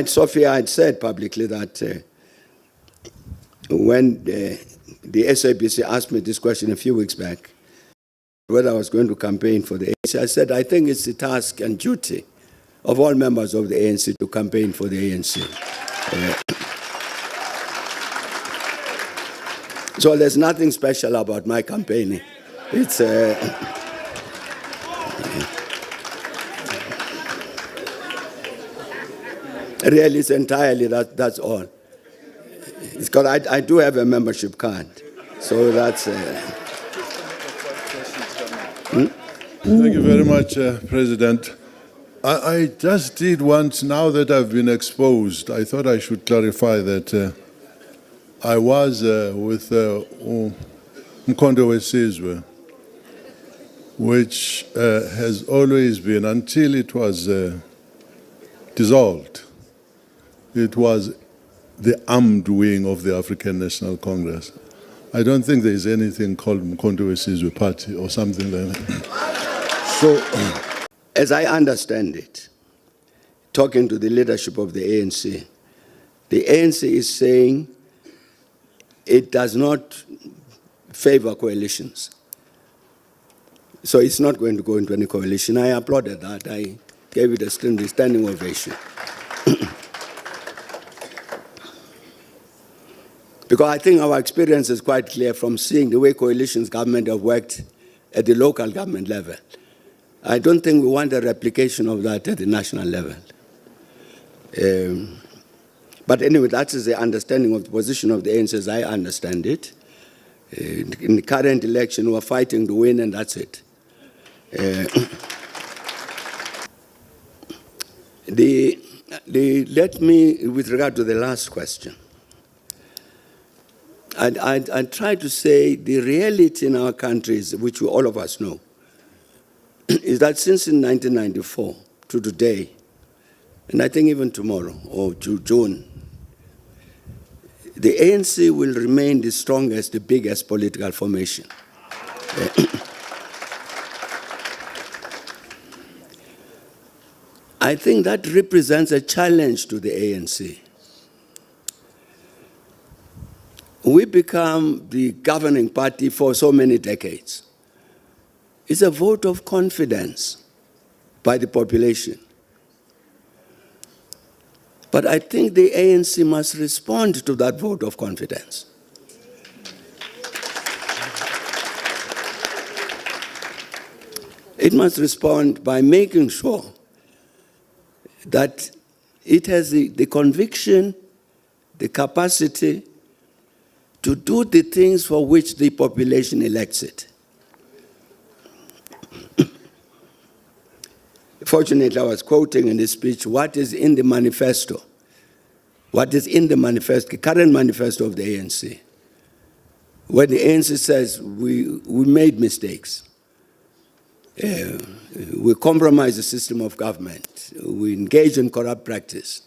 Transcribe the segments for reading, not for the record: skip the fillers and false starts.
Sophia had said publicly that when the SABC asked me this question a few weeks back, whether I was going to campaign for the ANC, I said, I think it's the task and duty of all members of the ANC to campaign for the ANC. So there's nothing special about my campaigning. It's really, it's entirely that's all. It's because I do have a membership card, so that's. Thank you very much, President. I just did want, now that I've been exposed, I thought I should clarify that I was with Mkhonto Wesizwe, which has always been, until it was dissolved, it was the armed wing of the African National Congress. I don't think there is anything called Mkhonto Wesizwe Party or something like that. So, as I understand it, talking to the leadership of the ANC is saying it does not favor coalitions. So it's not going to go into any coalition. I applauded that. I gave it a standing ovation. Because I think our experience is quite clear from seeing the way coalitions government have worked at the local government level. I don't think we want a replication of that at the national level. But anyway, that is the understanding of the position of the ANC as I understand it. In the current election, we're fighting to win, and that's it. Let me, with regard to the last question, I try to say the reality in our countries, which all of us know, is that since in 1994 to today, and I think even tomorrow or June, the ANC will remain the strongest, the biggest political formation. I think that represents a challenge to the ANC. We become the governing party for so many decades. It's a vote of confidence by the population. But I think the ANC must respond to that vote of confidence. It must respond by making sure that it has the conviction, the capacity to do the things for which the population elects it. Fortunately, I was quoting in this speech what is in the manifesto. What is in the manifesto, current manifesto of the ANC. When the ANC says we made mistakes, we compromise the system of government, we engage in corrupt practice.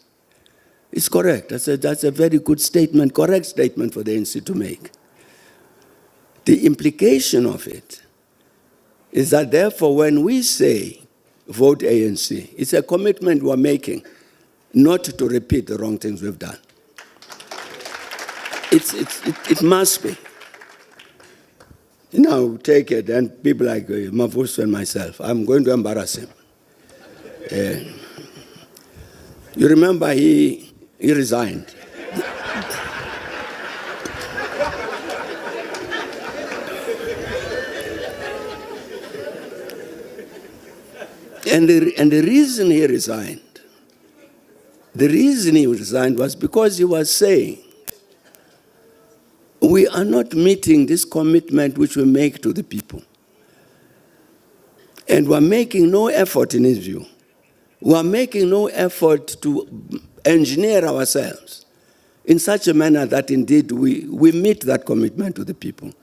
It's correct. That's a very good statement, correct statement for the ANC to make. The implication of it is that, therefore, when we say vote ANC, it's a commitment we're making not to repeat the wrong things we've done. It must be. Now, take it, and people like Mavuso and myself, I'm going to embarrass him. You remember he resigned. And the reason he resigned, was because he was saying, we are not meeting this commitment which we make to the people. And we're making no effort, in his view. We're making no effort to engineer ourselves in such a manner that indeed we meet that commitment to the people.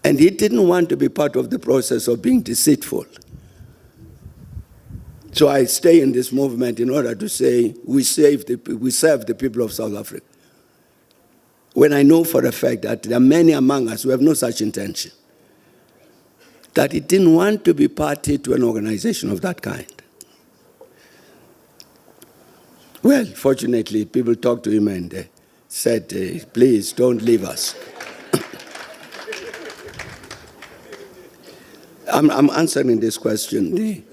And he didn't want to be part of the process of being deceitful. So I stay in this movement in order to say we serve the people of South Africa. When I know for a fact that there are many among us who have no such intention, that he didn't want to be party to an organization of that kind. Well, fortunately, people talked to him and said, please don't leave us. I'm answering this question.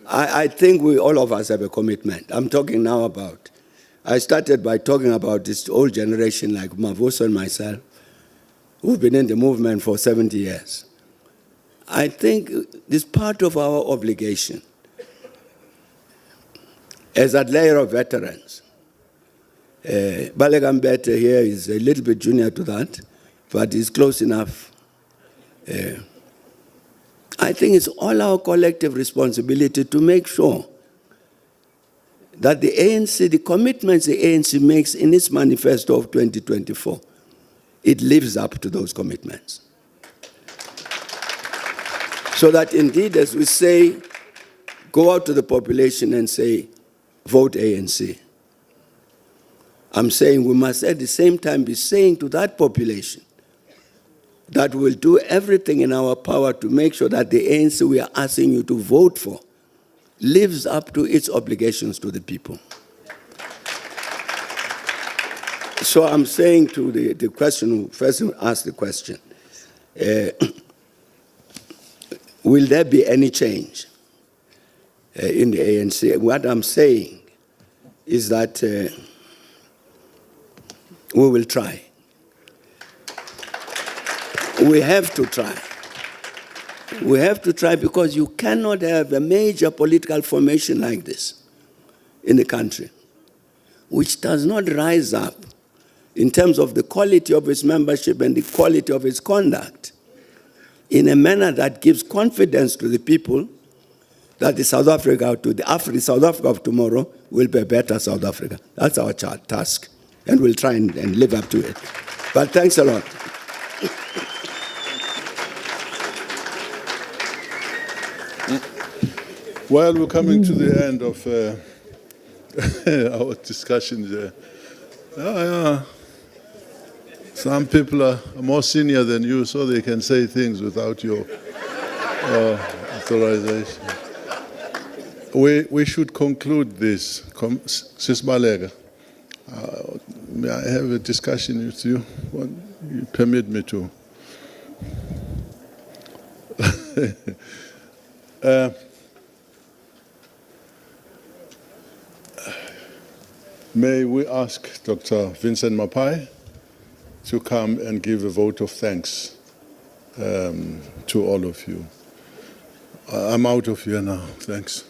I think all of us have a commitment. I'm talking now about, I started by talking about this old generation like Mavuso and myself, who've been in the movement for 70 years. I think this part of our obligation as a layer of veterans. Balegambete here is a little bit junior to that, but he's close enough. I think it's all our collective responsibility to make sure that the ANC, the commitments the ANC makes in its manifesto of 2024, it lives up to those commitments. So that indeed, as we say, go out to the population and say, vote ANC. I'm saying we must at the same time be saying to that population that we'll do everything in our power to make sure that the ANC we are asking you to vote for lives up to its obligations to the people. So I'm saying to the question, first asked the question, will there be any change in the ANC? What I'm saying is that we will try. We have to try. We have to try because you cannot have a major political formation like this in the country, which does not rise up in terms of the quality of its membership and the quality of its conduct in a manner that gives confidence to the people that the South Africa of tomorrow will be a better South Africa. That's our task, and we'll try and live up to it. But thanks a lot. Well, we're coming to the end of our discussions. Some people are more senior than you, so they can say things without your authorization. We should conclude this. Sis Balega, may I have a discussion with you? You permit me to. May we ask Dr. Vincent Mapai to come and give a vote of thanks to all of you. I'm out of here now. Thanks.